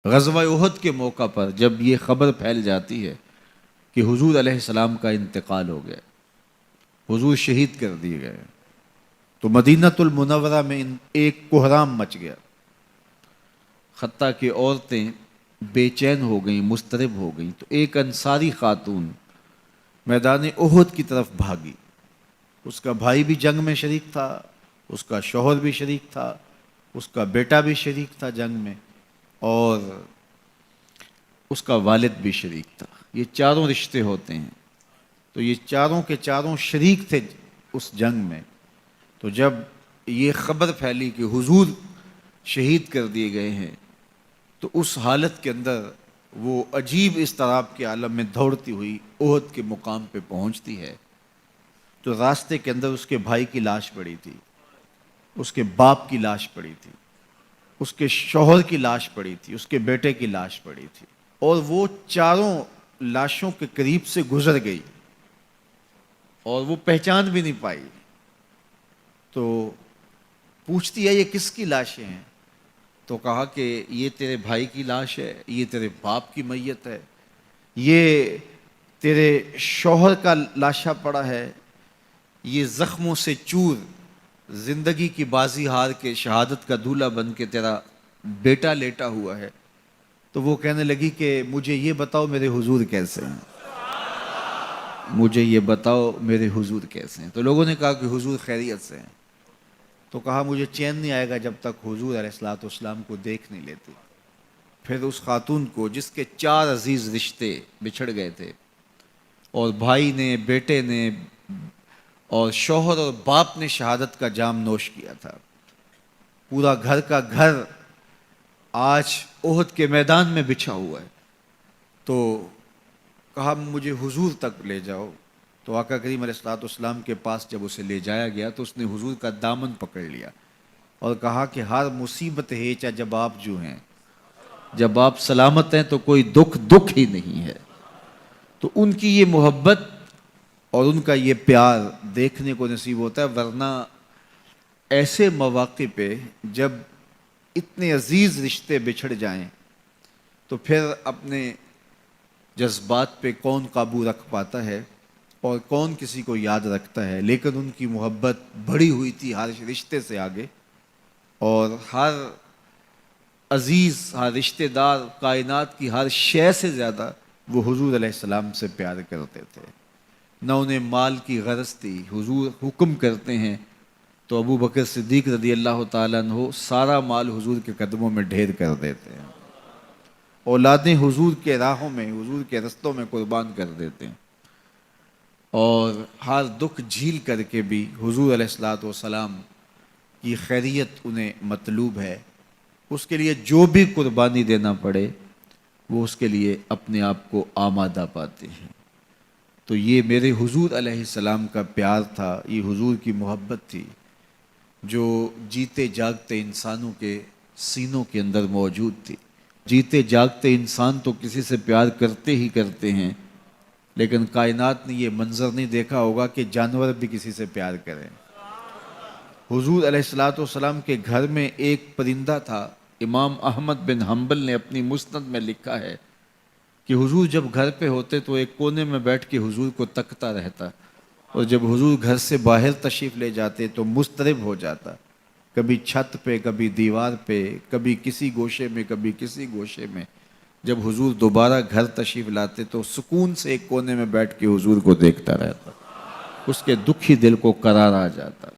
غزوہ احد کے موقع پر جب یہ خبر پھیل جاتی ہے کہ حضور علیہ السلام کا انتقال ہو گیا، حضور شہید کر دیے گئے، تو مدینۃ المنورہ میں ایک کوہرام مچ گیا، حتیٰ کہ عورتیں بے چین ہو گئیں، مضطرب ہو گئیں۔ تو ایک انصاری خاتون میدان احد کی طرف بھاگی، اس کا بھائی بھی جنگ میں شریک تھا، اس کا شوہر بھی شریک تھا، اس کا بیٹا بھی شریک تھا جنگ میں، اور اس کا والد بھی شریک تھا۔ یہ چاروں رشتے ہوتے ہیں، تو یہ چاروں کے چاروں شریک تھے اس جنگ میں۔ تو جب یہ خبر پھیلی کہ حضور شہید کر دیے گئے ہیں، تو اس حالت کے اندر وہ عجیب اضطراب کے عالم میں دوڑتی ہوئی احد کے مقام پہ پہنچتی ہے، تو راستے کے اندر اس کے بھائی کی لاش پڑی تھی، اس کے باپ کی لاش پڑی تھی، اس کے شوہر کی لاش پڑی تھی، اس کے بیٹے کی لاش پڑی تھی، اور وہ چاروں لاشوں کے قریب سے گزر گئی اور وہ پہچان بھی نہیں پائی۔ تو پوچھتی ہے یہ کس کی لاشیں ہیں؟ تو کہا کہ یہ تیرے بھائی کی لاش ہے، یہ تیرے باپ کی میت ہے، یہ تیرے شوہر کا لاشا پڑا ہے، یہ زخموں سے چور زندگی کی بازی ہار کے شہادت کا دولہا بن کے تیرا بیٹا لیٹا ہوا ہے۔ تو وہ کہنے لگی کہ مجھے یہ بتاؤ میرے حضور کیسے ہیں، مجھے یہ بتاؤ میرے حضور کیسے ہیں۔ تو لوگوں نے کہا کہ حضور خیریت سے ہیں۔ تو کہا مجھے چین نہیں آئے گا جب تک حضور علیہ السلام کو دیکھ نہیں لیتی۔ پھر اس خاتون کو جس کے 4 عزیز رشتے بچھڑ گئے تھے، اور بھائی نے، بیٹے نے، اور شوہر اور باپ نے شہادت کا جام نوش کیا تھا، پورا گھر کا گھر آج احد کے میدان میں بچھا ہوا ہے، تو کہا مجھے حضور تک لے جاؤ۔ تو آقا کریم علیہ السلام کے پاس جب اسے لے جایا گیا تو اس نے حضور کا دامن پکڑ لیا اور کہا کہ ہر مصیبت ہے چا جب آپ جو ہیں، جب آپ سلامت ہیں تو کوئی دکھ ہی نہیں ہے۔ تو ان کی یہ محبت اور ان کا یہ پیار دیکھنے کو نصیب ہوتا ہے، ورنہ ایسے مواقع پہ جب اتنے عزیز رشتے بچھڑ جائیں تو پھر اپنے جذبات پہ کون قابو رکھ پاتا ہے اور کون کسی کو یاد رکھتا ہے۔ لیکن ان کی محبت بڑھی ہوئی تھی ہر رشتے سے آگے، اور ہر عزیز، ہر رشتہ دار، کائنات کی ہر شے سے زیادہ وہ حضور علیہ السلام سے پیار کرتے تھے۔ نہ انہیں مال کی غرض تھی۔ حضور حکم کرتے ہیں تو ابو بکر صدیق رضی اللہ تعالیٰ عنہ سارا مال حضور کے قدموں میں ڈھیر کر دیتے ہیں، اولادیں حضور کے راہوں میں، حضور کے رستوں میں قربان کر دیتے ہیں، اور ہر دکھ جھیل کر کے بھی حضور علیہ السلام کی خیریت انہیں مطلوب ہے۔ اس کے لیے جو بھی قربانی دینا پڑے وہ اس کے لیے اپنے آپ کو آمادہ پاتے ہیں۔ تو یہ میرے حضور علیہ السلام کا پیار تھا، یہ حضور کی محبت تھی جو جیتے جاگتے انسانوں کے سینوں کے اندر موجود تھی۔ جیتے جاگتے انسان تو کسی سے پیار کرتے ہی کرتے ہیں، لیکن کائنات نے یہ منظر نہیں دیکھا ہوگا کہ جانور بھی کسی سے پیار کریں۔ حضور علیہ السلام کے گھر میں ایک پرندہ تھا۔ امام احمد بن حنبل نے اپنی مسند میں لکھا ہے کہ حضور جب گھر پہ ہوتے تو ایک کونے میں بیٹھ کے حضور کو تکتا رہتا، اور جب حضور گھر سے باہر تشریف لے جاتے تو مضطرب ہو جاتا، کبھی چھت پہ، کبھی دیوار پہ، کبھی کسی گوشے میں، کبھی کسی گوشے میں۔ جب حضور دوبارہ گھر تشریف لاتے تو سکون سے ایک کونے میں بیٹھ کے حضور کو دیکھتا رہتا، اس کے دکھی دل کو قرار آ جاتا۔